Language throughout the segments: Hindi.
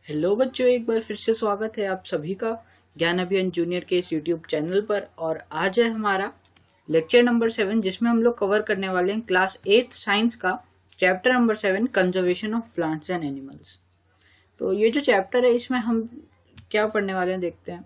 हेलो बच्चों, एक बार फिर से स्वागत है आप सभी का ज्ञान अभियान जूनियर के इस यूट्यूब चैनल पर। और आज है हमारा लेक्चर नंबर 7, जिसमें हम लोग कवर करने वाले हैं क्लास 8 साइंस का chapter number 7 conservation of plants and animals. तो ये जो चैप्टर है इसमें हम क्या पढ़ने वाले हैं देखते हैं।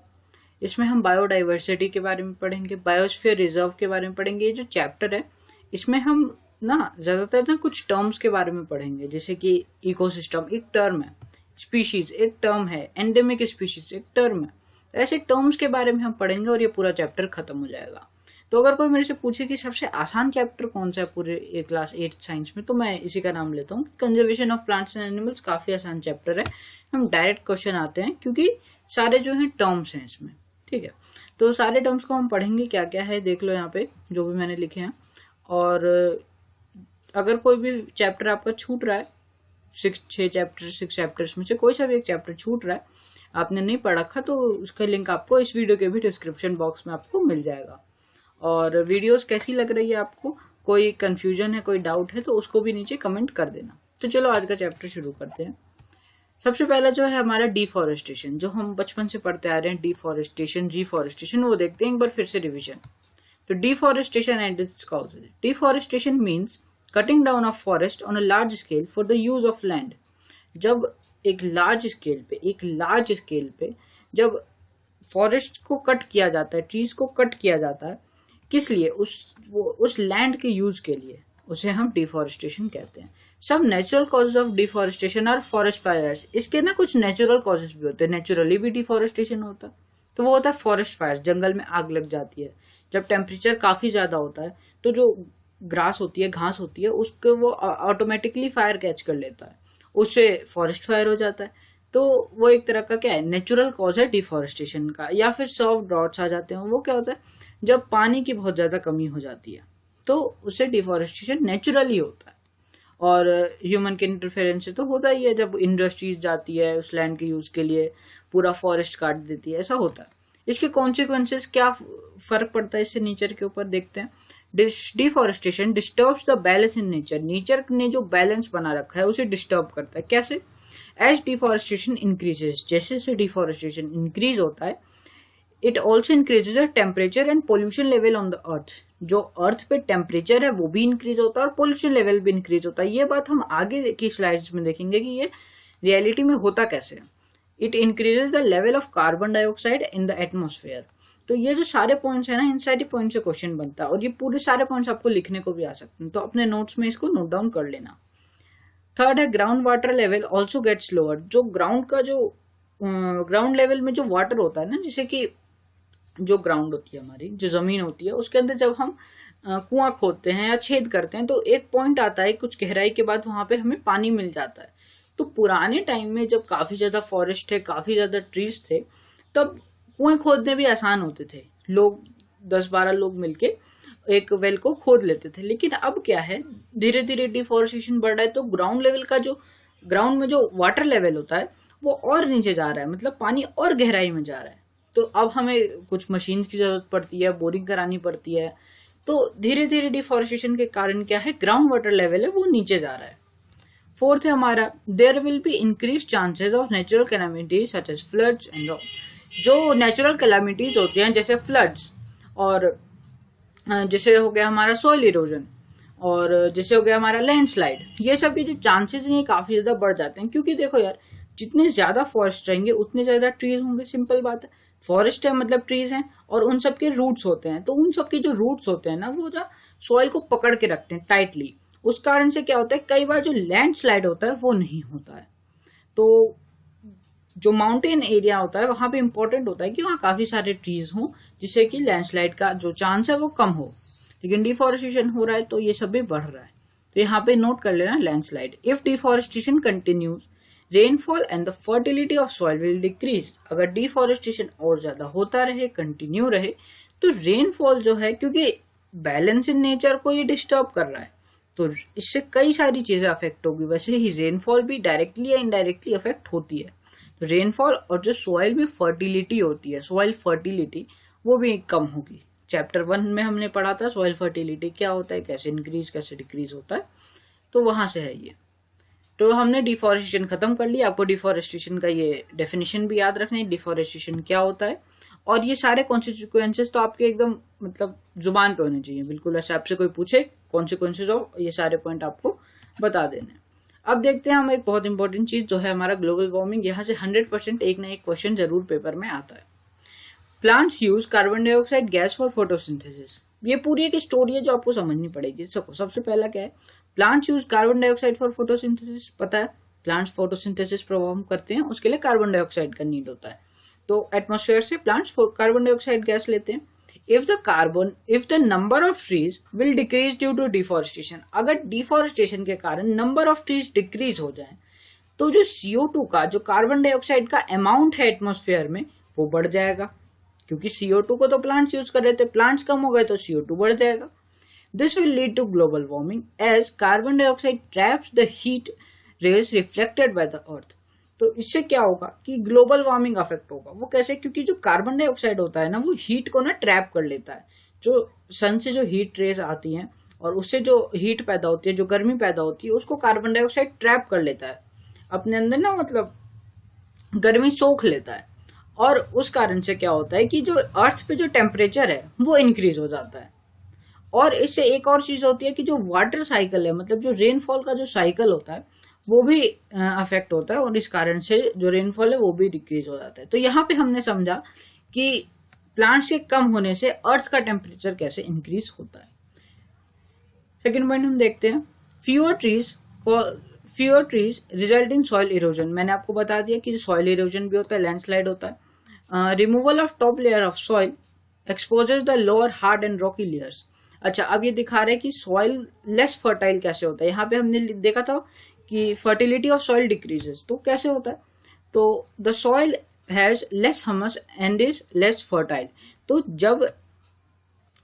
इसमें हम बायोडाइवर्सिटी के बारे में पढ़ेंगे, बायोस्फीयर रिजर्व के बारे में पढ़ेंगे। ये जो चैप्टर है इसमें हम ज्यादातर कुछ टर्म्स के बारे में पढ़ेंगे, जैसे कि इकोसिस्टम एक टर्म है, स्पीशीज एक टर्म है, एंडेमिक स्पीशीज एक टर्म है। ऐसे टर्म्स के बारे में हम पढ़ेंगे और ये पूरा चैप्टर खत्म हो जाएगा। तो अगर कोई मेरे से पूछे कि सबसे आसान चैप्टर कौन सा है पूरे क्लास 8 साइंस में, तो मैं इसी का नाम लेता हूँ। Conservation of plants and animals काफी आसान चैप्टर है। हम डायरेक्ट क्वेश्चन आते हैं क्योंकि सारे जो है टर्म्स हैं इसमें। ठीक है, तो सारे टर्म्स को हम पढ़ेंगे, क्या क्या है देख लो यहाँ पे जो भी मैंने लिखे हैं। और अगर कोई भी चैप्टर आपका छूट रहा है, 6 चैप्टर्स में से कोई सा भी एक चैप्टर छूट रहा है, आपने नहीं पढ़ रखा, तो उसका लिंक आपको इस वीडियो के भी डिस्क्रिप्शन बॉक्स में आपको मिल जाएगा। और वीडियोस कैसी लग रही है आपको, कोई कंफ्यूजन है, कोई डाउट है, तो उसको भी नीचे कमेंट कर देना। तो चलो आज का चैप्टर शुरू करते हैं। सबसे पहला जो है हमारा डिफॉरेस्टेशन, जो हम बचपन से पढ़ते आ रहे हैं, डिफॉरेस्टेशन रिफॉरेस्टेशन, वो देखते हैं एक बार फिर से रिविजन। तो deforestation and its causes. Deforestation means cutting down of forest on a large scale for the use of land. जब एक लार्ज स्केल पे जब फॉरेस्ट को कट किया जाता है, ट्रीज को कट किया जाता है, किस लिए? उस लैंड के यूज के लिए, उसे हम डिफॉरेस्टेशन कहते हैं। सब natural causes of deforestation are forest fires. इसके कुछ नेचुरल कॉजेज भी होते हैं, नेचुरली भी डिफॉरेस्टेशन होता है, तो वो होता है फॉरेस्ट फायर। जंगल में आग लग जाती है, जब टेम्परेचर काफी ज्यादा होता है तो जो ग्रास होती है, घास होती है, उसको वो ऑटोमेटिकली फायर कैच कर लेता है, उससे फॉरेस्ट फायर हो जाता है। तो वो एक तरह का क्या है, नेचुरल कॉज है डिफॉरेस्टेशन का। या फिर सॉफ्ट ड्रॉट्स आ जाते हैं, वो क्या होता है, जब पानी की बहुत ज्यादा कमी हो जाती है, तो उससे डिफॉरेस्टेशन नेचुरली होता है। और ह्यूमन के इंटरफेरेंस से तो होता ही है, जब इंडस्ट्रीज जाती है उस लैंड के यूज के लिए, पूरा फॉरेस्ट काट देती है, ऐसा होता है। इसके कॉन्सिक्वेंसेस क्या फर्क पड़ता है इससे नेचर के ऊपर देखते हैं। Deforestation disturbs the balance in nature. Nature ने जो बैलेंस बना रखा है उसे डिस्टर्ब करता है। कैसे? एज डिफॉरेस्टेशन इंक्रीजेस, जैसे जैसे डिफॉरेस्टेशन इंक्रीज होता है, it also increases the temperature and pollution level on the earth. जो अर्थ पे टेम्परेचर है वो भी इंक्रीज होता है और पोल्यूशन लेवल भी इंक्रीज होता है। ये बात हम आगे की स्लाइड्स में देखेंगे कि ये रियलिटी में होता कैसे है। It increases the level of carbon dioxide in the atmosphere. तो ये जो सारे पॉइंट्स है इन सारे पॉइंट से क्वेश्चन बनता है, और ये पूरे सारे पॉइंट्स आपको लिखने को भी आ सकते हैं, तो अपने नोट्स में इसको नोट डाउन कर लेना। थर्ड है ground water level also gets lower. जो ग्राउंड लेवल में जो वाटर होता है ना, जैसे कि जो ग्राउंड होती है हमारी, जो जमीन होती है, उसके अंदर जब हम कुआं खोदते हैं या छेद करते हैं, तो एक पॉइंट आता है कुछ गहराई के बाद, वहां पे हमें पानी मिल जाता है। तो पुराने टाइम में जब काफी ज्यादा फॉरेस्ट थे, काफी ज्यादा ट्रीज थे, तब कुएं खोदने भी आसान होते थे। लोग 10-12 लोग मिलके एक वेल को खोद लेते थे। लेकिन अब क्या है, धीरे धीरे डिफॉरेस्टेशन बढ़ रहा है, तो ग्राउंड में जो वाटर लेवल होता है वो और नीचे जा रहा है, मतलब पानी और गहराई में जा रहा है। तो अब हमें कुछ मशीन्स की जरूरत पड़ती है, बोरिंग करानी पड़ती है। तो धीरे धीरे डिफॉरेस्टेशन के कारण क्या है, ग्राउंड वाटर लेवल है वो नीचे जा रहा है। फोर्थ है हमारा, there will be increase chances of natural calamities such as floods and. जो नेचुरल कैलामिटीज होती हैं जैसे फ्लड्स, और जैसे हो गया हमारा सॉइल इरोजन, और जैसे हो गया हमारा लैंडस्लाइड, ये सब के जो चांसेस हैं ये काफी ज्यादा बढ़ जाते हैं। क्योंकि देखो यार, जितने ज्यादा फॉरेस्ट रहेंगे उतने ज्यादा ट्रीज होंगे, सिंपल बात है। फॉरेस्ट है मतलब ट्रीज हैं, और उन सब के रूट्स होते हैं, तो उन सब के जो रूट्स होते हैं ना, वो जो सॉइल को पकड़ के रखते हैं टाइटली। उस कारण से क्या होता है, कई बार जो लैंडस्लाइड होता है वो नहीं होता है। तो जो माउंटेन एरिया होता है वहां पे इंपॉर्टेंट होता है कि वहां काफी सारे ट्रीज हों, जिससे कि लैंडस्लाइड का जो चांस है वो कम हो। लेकिन डिफॉरेस्टेशन हो रहा है तो ये सब भी बढ़ रहा है, तो यहाँ पे नोट कर लेना landslide. If deforestation continues, rainfall and the fertility of soil will decrease. अगर डिफॉरेस्टेशन और ज्यादा होता रहे, कंटिन्यू रहे, तो रेनफॉल जो है, क्योंकि बैलेंस इन नेचर को ये डिस्टर्ब कर रहा है, तो इससे कई सारी चीजें अफेक्ट होगी। वैसे ही रेनफॉल भी डायरेक्टली या इनडायरेक्टली अफेक्ट होती है। रेनफॉल और जो सॉइल में फर्टिलिटी होती है, सॉइल फर्टिलिटी, वो भी कम होगी। चैप्टर 1 में हमने पढ़ा था सॉइल फर्टिलिटी क्या होता है, कैसे इंक्रीज कैसे डिक्रीज होता है, तो वहां से है ये। तो हमने डिफॉरेस्टेशन खत्म कर लिया। आपको डिफॉरेस्टेशन का ये डेफिनेशन भी याद रखना है, डिफॉरेस्टेशन क्या होता है, और ये सारे कॉन्सिक्वेंसेस तो आपके एकदम मतलब जुबान पे होने चाहिए, बिल्कुल ऐसे आपसे कोई पूछे कॉन्सिक्वेंसेस ऑफ, ये सारे पॉइंट आपको बता देने। अब देखते हैं हम एक बहुत इंपॉर्टेंट चीज जो है हमारा ग्लोबल वार्मिंग। यहाँ से 100% एक ना एक क्वेश्चन जरूर पेपर में आता है। Plants use carbon dioxide gas for photosynthesis. ये पूरी एक स्टोरी है जो आपको समझनी पड़ेगी। सबसे पहला क्या है, plants use carbon dioxide for photosynthesis. पता है प्लांट्स फोटोसिंथेसिस परफॉर्म करते हैं, उसके लिए कार्बन डाइऑक्साइड का नीड होता है। तो एटमॉस्फेयर से प्लांट्स कार्बन डाइऑक्साइड गैस लेते हैं। If the number of trees will decrease due to deforestation, अगर डिफॉरेस्टेशन के कारण नंबर ऑफ ट्रीज डिक्रीज हो जाए तो जो CO2 का, जो कार्बन डाइऑक्साइड का अमाउंट है एटमॉस्फेयर में, वो बढ़ जाएगा। क्योंकि CO2 को तो प्लांट्स यूज कर रहे थे, प्लांट्स कम हो गए तो CO2 बढ़ जाएगा। This will lead to global warming as carbon dioxide traps the heat rays reflected by the earth. तो इससे क्या होगा कि ग्लोबल वार्मिंग अफेक्ट होगा। वो कैसे? क्योंकि जो कार्बन डाइऑक्साइड होता है ना, वो हीट को ना ट्रैप कर लेता है। जो सन से जो हीट रेज आती हैं और उससे जो हीट पैदा होती है, जो गर्मी पैदा होती है, उसको कार्बन डाइऑक्साइड ट्रैप कर लेता है अपने अंदर ना, मतलब गर्मी सोख लेता है। और उस कारण से क्या होता है कि जो अर्थ पे जो टेम्परेचर है वो इंक्रीज हो जाता है। और इससे एक और चीज होती है कि जो वाटर साइकिल है, मतलब जो रेनफॉल का जो साइकिल होता है, वो भी अफेक्ट होता है, और इस कारण से जो रेनफॉल है वो भी डिक्रीज हो जाता है। तो यहाँ पे हमने समझा कि प्लांट्स के कम होने से अर्थ का टेम्परेचर कैसे इंक्रीज होता है। सेकेंड पॉइंट हम देखते हैं, fewer trees result in soil erosion. मैंने आपको बता दिया कि सॉइल इरोजन भी होता है, लैंडस्लाइड होता है। Removal of top layer of soil exposes the lower hard and Rocky layers. अच्छा, अब ये दिखा रहे हैं कि सॉइल लेस फर्टाइल कैसे होता है। यहाँ पे हमने देखा था कि फर्टिलिटी ऑफ सॉइल डिक्रीजेस। तो कैसे होता है? तो the soil has less humus and is less fertile. तो जब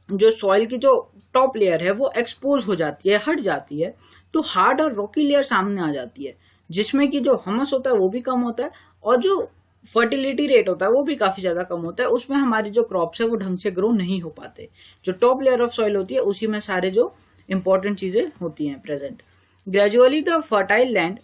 जो सॉइल की जो टॉप लेयर है वो एक्सपोज हो जाती है, हट जाती है, तो हार्ड और रॉकी लेयर सामने आ जाती है, जिसमें कि जो ह्यूमस होता है वो भी कम होता है और जो फर्टिलिटी रेट होता है वो भी काफी ज्यादा कम होता है। उसमें हमारी जो क्रॉप्स है वो ढंग से ग्रो नहीं हो पाते। जो टॉप लेयर ऑफ सॉइल होती है उसी में सारे जो इंपॉर्टेंट चीजें होती हैं present. Gradually the fertile land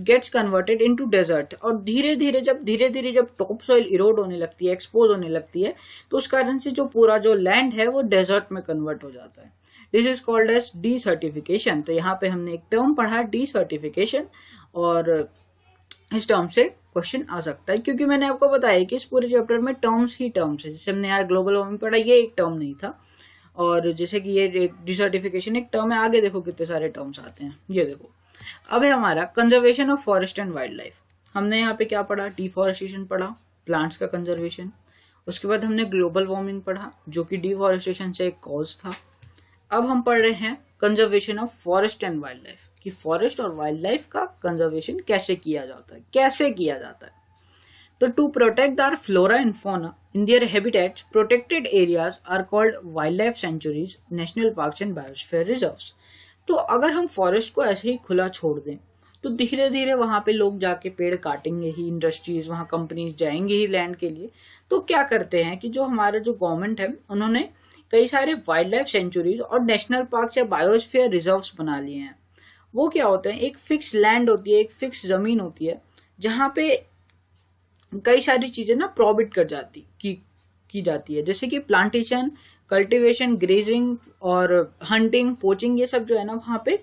gets converted into desert. और धीरे धीरे जब टॉप सॉइल इरोड होने लगती है, एक्सपोज होने लगती है, तो उस कारण से जो पूरा जो लैंड है वो डेजर्ट में कन्वर्ट हो जाता है। This is called as desertification. तो यहाँ पे हमने एक टर्म पढ़ा डीसर्टिफिकेशन, और इस टर्म से क्वेश्चन आ सकता है, क्योंकि मैंने आपको बताया कि इस पूरे चैप्टर में टर्म्स ही टर्म्स है। जैसे हमने यहाँ ग्लोबल वार्मिंग पढ़ा, ये एक टर्म नहीं था, और जैसे कि ये डिसर्टिफिकेशन एक टर्म है, आगे देखो कितने सारे टर्म्स आते हैं। ये देखो, अब है हमारा conservation of forest and wild life. हमने यहाँ पे क्या पढ़ा? डिफॉरेस्टेशन पढ़ा, प्लांट्स का कंजर्वेशन। उसके बाद हमने ग्लोबल वार्मिंग पढ़ा, जो कि डिफॉरेस्टेशन से एक कॉज था। अब हम पढ़ रहे हैं conservation of forest and wildlife, कि फॉरेस्ट और वाइल्ड लाइफ का कंजर्वेशन कैसे किया जाता है। तो to protect our flora and fauna in their habitats, protected areas are called wildlife sanctuaries, national parks and biosphere reserves. तो अगर हम फॉरेस्ट को ऐसे ही खुला छोड़ दें तो धीरे धीरे वहां पे लोग जाके पेड़ काटेंगे ही, इंडस्ट्रीज, वहां कंपनीज जाएंगे ही लैंड के लिए। तो क्या करते हैं कि जो हमारा जो गवर्नमेंट है, उन्होंने कई सारे वाइल्ड लाइफ सेंचुरीज और नेशनल पार्क या बायोस्फीयर रिजर्व्स बना लिए हैं। वो क्या होते हैं? एक फिक्स लैंड होती है, एक फिक्स जमीन होती है, जहां पे कई सारी चीजें ना प्रोहिबिट की जाती है, जैसे कि प्लांटेशन, कल्टीवेशन, ग्रेजिंग और हंटिंग, पोचिंग, ये सब जो है ना वहां पे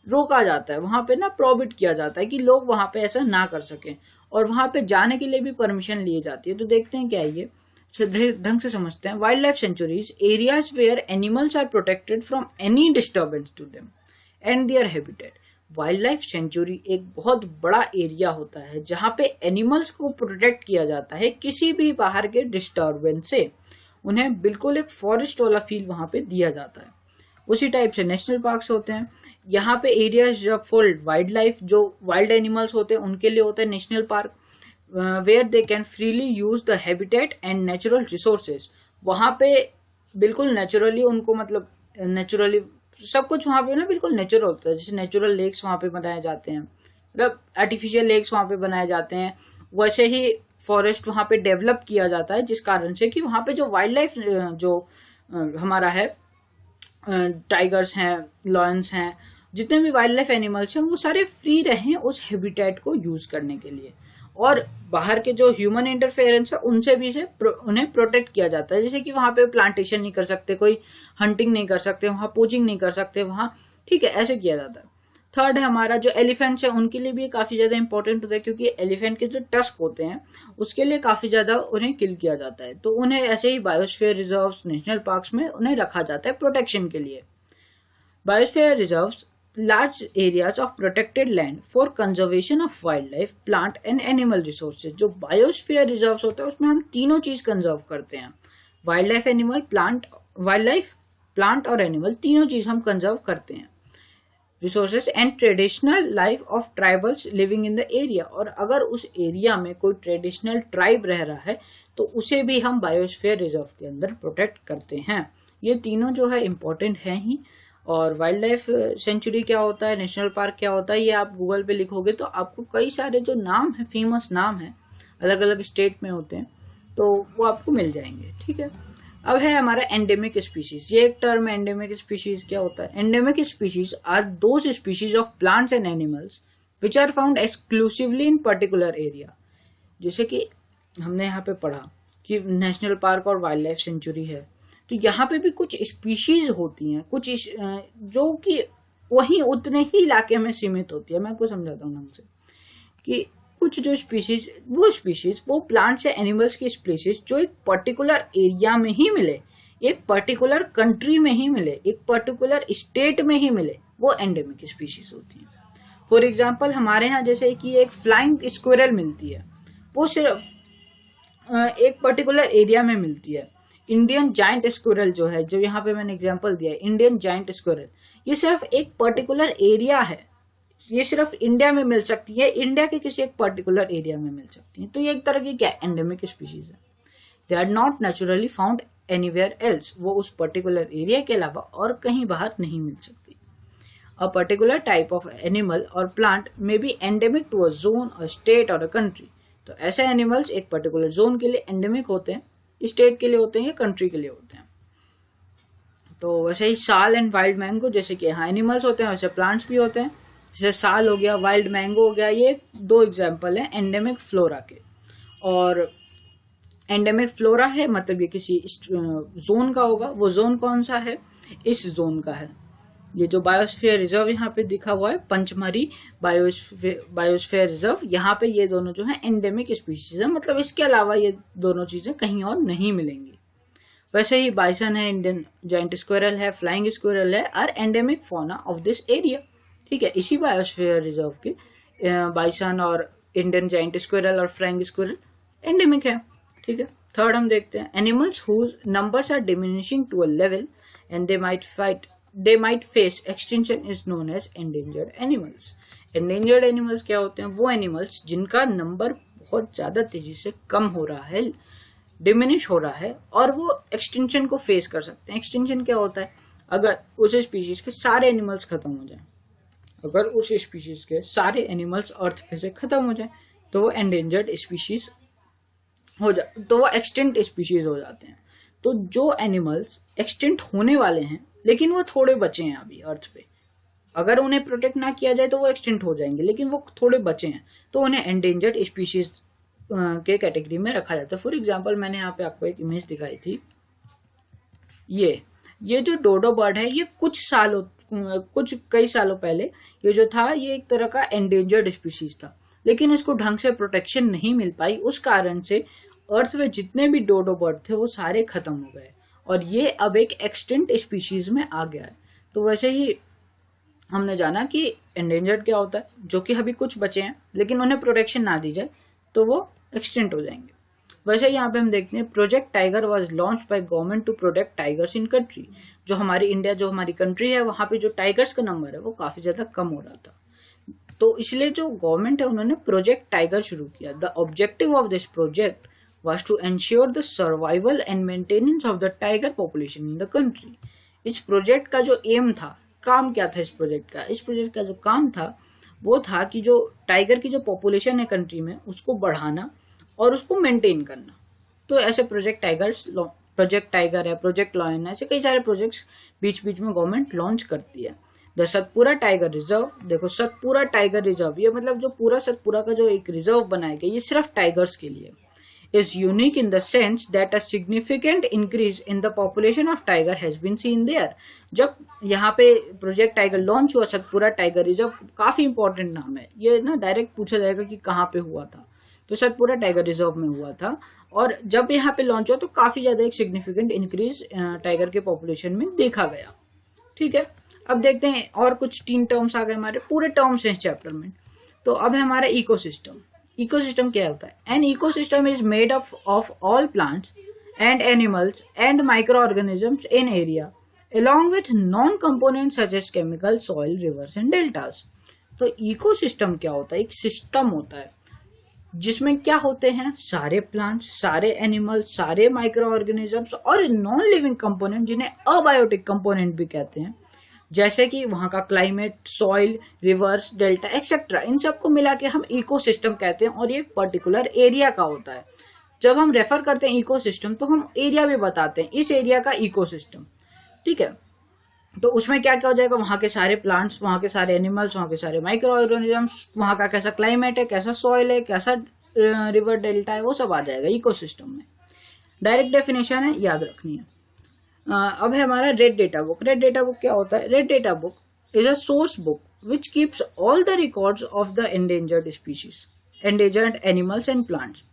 रोका जाता है, वहां पे ना प्रोहिबिट किया जाता है कि लोग वहां पे ऐसा ना कर सकें, और वहां पे जाने के लिए भी परमिशन ली जाती है। तो देखते हैं क्या है ये, ढंग से समझते हैं। Wildlife sanctuaries, areas where animals are protected from any disturbance to them and their habitat. Wildlife sanctuary एक बहुत बड़ा एरिया होता है जहां पे एनिमल्स को प्रोटेक्ट किया जाता है किसी भी बाहर के डिस्टर्बेंस से। उन्हें बिल्कुल एक फॉरेस्ट वाला फील वहां पे दिया जाता है। उसी टाइप से नेशनल पार्क्स होते हैं, यहाँ पे एरियाज फॉर वाइल्ड लाइफ, जो वाइल्ड एनिमल्स होते हैं उनके लिए होता है national park, where they can freely use the habitat and natural resources. वहां पे बिल्कुल नेचुरली उनको, मतलब नेचुरली सब कुछ वहां पे ना बिल्कुल नेचुरल होता है। जैसे नेचुरल लेक्स वहां पे बनाए जाते हैं, मतलब आर्टिफिशियल लेक्स वहां पे बनाए जाते हैं, वैसे ही फॉरेस्ट वहां पे डेवलप किया जाता है, जिस कारण से कि वहां पे जो वाइल्ड लाइफ जो हमारा है, टाइगर्स हैं, लॉयंस हैं, जितने भी वाइल्ड लाइफ एनिमल्स हैं वो सारे फ्री रहें उस हैबिटेट को यूज करने के लिए, और बाहर के जो ह्यूमन इंटरफेरेंस है उनसे भी उन्हें प्रोटेक्ट किया जाता है। जैसे कि वहां पे प्लांटेशन नहीं कर सकते, कोई हंटिंग नहीं कर सकते, वहां पोचिंग नहीं कर सकते वहां, ठीक है, ऐसे किया जाता है। थर्ड है हमारा जो एलिफेंट्स है उनके लिए भी काफी ज्यादा इंपॉर्टेंट होता है, क्योंकि एलिफेंट के जो टस्क होते हैं उसके लिए काफी ज्यादा उन्हें किल किया जाता है, तो उन्हें ऐसे ही बायोस्फीयर रिजर्व्स, नेशनल पार्क्स में उन्हें रखा जाता है प्रोटेक्शन के लिए। Biosphere reserves large areas of protected land for conservation of wildlife, plant and animal resources। जो बायोस्फीयर रिजर्व्स होता है उसमें हम तीनों चीज कंजर्व करते हैं, वाइल्ड लाइफ एनिमल, प्लांट और एनिमल, तीनों चीज हम कंजर्व करते हैं। Resources and traditional life of tribals living in the area, और अगर उस एरिया में कोई ट्रेडिशनल ट्राइब रह रहा है तो उसे भी हम बायोस्फीयर रिजर्व के अंदर प्रोटेक्ट करते हैं। ये तीनों जो है इंपॉर्टेंट है ही। और वाइल्ड लाइफ सेंचुरी क्या होता है, नेशनल पार्क क्या होता है, ये आप गूगल पे लिखोगे तो आपको कई सारे जो नाम है, फेमस नाम है, अलग अलग स्टेट में होते हैं, तो वो आपको मिल जाएंगे, ठीक है। अब है हमारा एंडेमिक स्पीशीज। ये एक टर्म है, एंडेमिक स्पीशीज क्या होता है। Endemic species are those species of plants and animals which are found exclusively in particular area. जैसे कि हमने यहाँ पे पढ़ा कि नेशनल पार्क और वाइल्ड लाइफ सेंचुरी है, तो यहाँ पे भी कुछ स्पीशीज होती हैं, कुछ जो कि वही उतने ही इलाके में सीमित होती है। मैं आपको समझाता हूँ ढंग से कि कुछ जो स्पीशीज वो प्लांट्स या एनिमल्स की स्पीशीज जो एक पर्टिकुलर एरिया में ही मिले, एक पर्टिकुलर कंट्री में ही मिले, एक पर्टिकुलर स्टेट में ही मिले, वो एंडेमिक स्पीशीज होती हैं। फॉर एग्जाम्पल हमारे यहाँ जैसे कि एक फ्लाइंग स्क्विरल मिलती है, वो सिर्फ एक पर्टिकुलर एरिया में मिलती है। इंडियन जायंट स्क्विरल जो है, जो यहाँ पे मैंने एग्जांपल दिया है, इंडियन जायंट स्क्विरल, ये सिर्फ एक पर्टिकुलर एरिया है, ये सिर्फ इंडिया में मिल सकती है, इंडिया के किसी एक पर्टिकुलर एरिया में मिल सकती है। तो ये एक तरह की क्या एंडेमिक स्पीशीज है। They are not naturally found anywhere else, वो उस पर्टिकुलर एरिया के अलावा और कहीं बाहर नहीं मिल सकती। A particular type of animal और प्लांट में be endemic to a zone, a state और अ कंट्री। तो ऐसे एनिमल्स एक पर्टिकुलर जोन के लिए एंडेमिक होते हैं, स्टेट के लिए होते हैं या कंट्री के लिए होते हैं। तो वैसे ही साल एंड वाइल्ड मैंगो, जैसे कि यहाँ एनिमल्स होते हैं वैसे प्लांट्स भी होते हैं। जैसे साल हो गया, वाइल्ड मैंगो हो गया, ये दो एग्जाम्पल हैं एंडेमिक फ्लोरा के। और एंडेमिक फ्लोरा है मतलब ये किसी जोन का होगा, वो जोन कौन सा है, इस जोन का है। ये जो बायोस्फीयर रिजर्व यहाँ पे दिखा हुआ है, पंचमढ़ी बायोस्फीयर रिजर्व, यहाँ पे ये दोनों जो है एंडेमिक स्पीशीज है, मतलब इसके अलावा ये दोनों चीजें कहीं और नहीं मिलेंगी। वैसे ही बाइसन है, इंडियन जायंट स्क्विरल है, फ्लाइंग स्क्विरल है, are endemic fauna of this area, ठीक है। इसी बायोस्फीयर रिजर्व के बाइसन और इंडियन जायंट स्क्विरल और फ्लाइंग स्क्विरल एंडेमिक है, ठीक है। थर्ड हम देखते हैं animals whose numbers are diminishing to a level and they might face extinction is known as endangered animals। endangered animals क्या होते हैं, वो एनिमल्स जिनका नंबर बहुत ज्यादा तेजी से कम हो रहा है, डिमिनिश हो रहा है, और वो एक्सटिंक्शन को फेस कर सकते हैं। एक्सटिंक्शन क्या होता है, अगर उस स्पीशीज के सारे एनिमल्स खत्म हो जाए, अगर उस स्पीशीज के सारे एनिमल्स अर्थ पे से खत्म हो जाए तो वो एंडेंजर्ड स्पीशीज हो जाए, तो वो एक्सटिंक्ट स्पीशीज हो जाते हैं। तो जो एनिमल्स एक्सटिंक्ट होने वाले हैं लेकिन वो थोड़े बचे हैं अभी अर्थ पे, अगर उन्हें प्रोटेक्ट ना किया जाए तो वो एक्सटिंक्ट हो जाएंगे, लेकिन वो थोड़े बचे हैं तो उन्हें एंडेंजर्ड स्पीशीज के कैटेगरी में रखा जाता है। फॉर एग्जांपल मैंने यहाँ पे आपको एक इमेज दिखाई थी, ये जो डोडो बर्ड है, ये कई सालों पहले ये जो था, ये एक तरह का एंडेंजर्ड स्पीशीज था, लेकिन इसको ढंग से प्रोटेक्शन नहीं मिल पाई, उस कारण से अर्थ में जितने भी डोडो बर्ड थे वो सारे खत्म हो गए और ये अब एक एक्सटिंक्ट स्पीशीज में आ गया है। तो वैसे ही हमने जाना कि एंडेंजर्ड क्या होता है, जो कि अभी कुछ बचे हैं लेकिन उन्हें प्रोटेक्शन ना दी जाए तो वो एक्सटिंक्ट हो जाएंगे। वैसे यहाँ पे हम देखते हैं project tiger was launch by government to protect tigers in country. जो हमारी इंडिया, जो हमारी कंट्री है, वहां पे जो टाइगर्स का नंबर है वो काफी ज्यादा कम हो रहा था, तो इसलिए जो गवर्नमेंट है उन्होंने प्रोजेक्ट टाइगर शुरू किया। The objective of this project was to ensure the survival and maintenance of the tiger population in the country। इस प्रोजेक्ट का जो एम था, काम क्या था इस प्रोजेक्ट का जो काम था वो था कि जो टाइगर की जो पॉपुलेशन है कंट्री में उसको बढ़ाना और उसको मेंटेन करना। तो ऐसे प्रोजेक्ट टाइगर है, प्रोजेक्ट लॉयन है, ऐसे कई सारे प्रोजेक्ट्स बीच बीच में गवर्नमेंट लॉन्च करती है। द सतपुरा टाइगर रिजर्व, देखो सतपुरा टाइगर रिजर्व, ये मतलब जो पूरा सतपुरा का जो एक रिजर्व बनाया गया ये सिर्फ टाइगर्स के लिए, is unique in the sense that a significant increase in the population of tiger has been seen there। जब यहाँ पे प्रोजेक्ट टाइगर लॉन्च हुआ, सतपुरा टाइगर रिजर्व काफी इंपॉर्टेंट नाम है, ये ना डायरेक्ट पूछा जाएगा कि कहाँ पे हुआ था, तो सतपुरा टाइगर रिजर्व में हुआ था। और जब यहाँ पे लॉन्च हुआ तो काफी ज्यादा एक सिग्निफिकेंट इंक्रीज टाइगर के पॉपुलेशन में देखा गया। ठीक है, अब देखते हैं और कुछ 3 टर्म्स आ गए हमारे, पूरे टर्म्स हैं इस चैप्टर में। तो अब है हमारा इकोसिस्टम। इकोसिस्टम क्या होता है? An ecosystem is made up of all plants and animals and micro organisms in area along with non components such as chemical, soil, rivers and deltas। तो इकोसिस्टम क्या होता है? एक सिस्टम होता है जिसमें क्या होते हैं? सारे प्लांट्स, सारे एनिमल्स, सारे माइक्रो ऑर्गेनिजम्स और नॉन लिविंग कंपोनेंट जिन्हें अबायोटिक कंपोनेंट भी कहते हैं, जैसे कि वहां का climate, soil, rivers, delta etcetera, इन सबको मिला के हम इकोसिस्टम कहते हैं। और ये एक पर्टिकुलर एरिया का होता है। जब हम रेफर करते हैं इकोसिस्टम तो हम एरिया भी बताते हैं, इस एरिया का इकोसिस्टम। ठीक है, तो उसमें क्या क्या हो जाएगा? वहां के सारे प्लांट्स, वहां के सारे एनिमल्स, वहां के सारे माइक्रो ऑर्गेनिजम्स, वहां का कैसा क्लाइमेट है, कैसा सॉइल है, कैसा रिवर डेल्टा है, वो सब आ जाएगा इकोसिस्टम में। डायरेक्ट डेफिनेशन है, याद रखनी है। अब है हमारा red data book. Red data book क्या होता है? Red data book is a source book which keeps all the records of the endangered species, endangered animals and plants.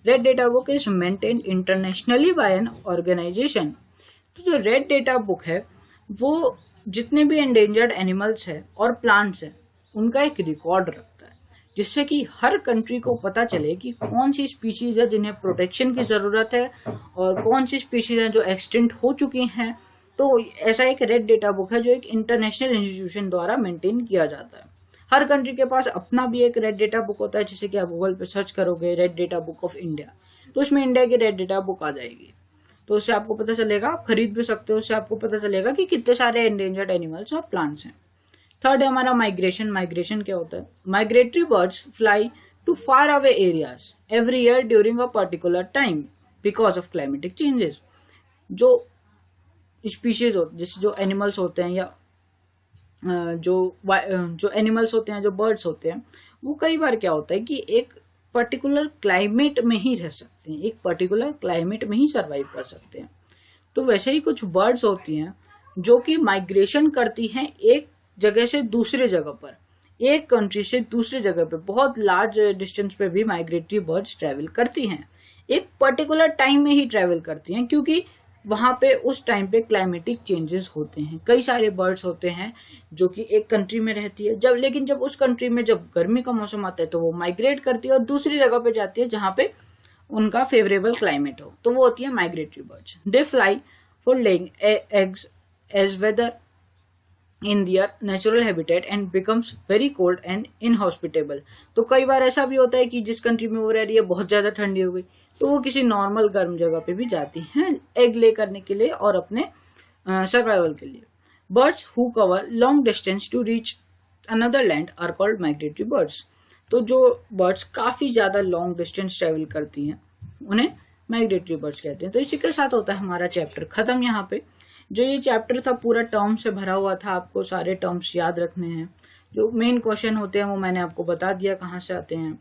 Red data book is maintained internationally by an organisation. तो जो रेड डेटा बुक है वो जितने भी एंडेंजर्ड एनिमल्स है और प्लांट्स है उनका एक रिकॉर्ड रखता है, जिससे कि हर कंट्री को पता चले कि कौन सी स्पीशीज है जिन्हें प्रोटेक्शन की जरूरत है और कौन सी स्पीशीज है जो एक्सटिंक्ट हो चुकी हैं। तो ऐसा एक रेड डेटा बुक है जो एक इंटरनेशनल इंस्टीट्यूशन द्वारा मेंटेन किया जाता है। हर कंट्री के पास अपना भी एक रेड डेटा बुक होता है, जैसे कि आप गूगल पे सर्च करोगे red data book of India, तो उसमें इंडिया की रेड डेटा बुक आ जाएगी। तो उससे आपको पता चलेगा, आप खरीद भी सकते हो, उससे आपको पता चलेगा कि कितने सारे एंडेंजर्ड एनिमल्स और प्लांट्स हैं। थर्ड है हमारा माइग्रेशन। माइग्रेशन क्या होता है? Migratory birds fly to far away areas every year during a particular time because of climatic changes. जो स्पीशीज होते, जैसे जो एनिमल्स होते हैं या जो एनिमल्स होते हैं, जो बर्ड्स होते हैं, वो कई बार क्या होता है कि एक पर्टिकुलर क्लाइमेट में ही रह सकते हैं, एक पर्टिकुलर क्लाइमेट में ही सरवाइव कर सकते हैं। तो वैसे ही कुछ बर्ड्स होती हैं जो कि माइग्रेशन करती हैं एक जगह से दूसरे जगह पर, एक कंट्री से दूसरे जगह पर, बहुत लार्ज डिस्टेंस पे भी माइग्रेटरी बर्ड्स ट्रेवल करती हैं, एक पर्टिकुलर टाइम में ही ट्रेवल करती हैं, क्योंकि वहां पे उस टाइम पे क्लाइमेटिक चेंजेस होते हैं। कई सारे बर्ड्स होते हैं जो कि एक कंट्री में रहती है, लेकिन जब उस कंट्री में जब गर्मी का मौसम आता है तो वो माइग्रेट करती है और दूसरी जगह पे जाती है जहां पे उनका फेवरेबल क्लाइमेट हो, तो वो होती है migratory birds. They fly for laying eggs as weather in their natural habitat and becomes very cold and inhospitable. तो कई बार ऐसा भी होता है कि जिस कंट्री में वो रह रही है बहुत ज्यादा ठंडी हो गई, तो वो किसी नॉर्मल गर्म जगह पे भी जाती हैं एग ले करने के लिए और अपने सर्वाइवल के लिए। Birds who cover long distance to reach another land are called migratory birds. तो जो बर्ड्स काफी ज्यादा लॉन्ग डिस्टेंस ट्रेवल करती हैं उन्हें माइग्रेटरी बर्ड्स कहते हैं। तो इसी के साथ होता है हमारा चैप्टर खत्म। यहाँ पे जो ये चैप्टर था पूरा टर्म से भरा हुआ था, आपको सारे टर्म्स याद रखने हैं। जो मेन क्वेश्चन होते हैं वो मैंने आपको बता दिया कहाँ से आते हैं।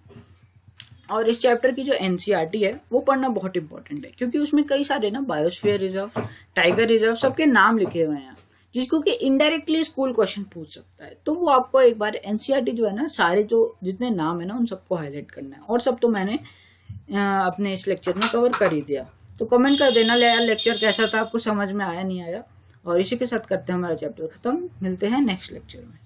और इस चैप्टर की जो एनसीईआरटी है वो पढ़ना बहुत इंपॉर्टेंट है, क्योंकि उसमें कई सारे ना बायोस्फीयर रिजर्व, टाइगर रिजर्व सबके नाम लिखे हुए हैं, जिसको कि इनडायरेक्टली स्कूल क्वेश्चन पूछ सकता है। तो वो आपको एक बार एनसीईआरटी जो है ना, सारे जो जितने नाम है ना उन सबको हाईलाइट करना है। और सब तो मैंने अपने इस लेक्चर में कवर कर ही दिया। तो कमेंट कर देना लेक्चर कैसा था, आपको समझ में आया नहीं आया। और इसी के साथ करते हैं हमारा चैप्टर खत्म। मिलते हैं नेक्स्ट लेक्चर में।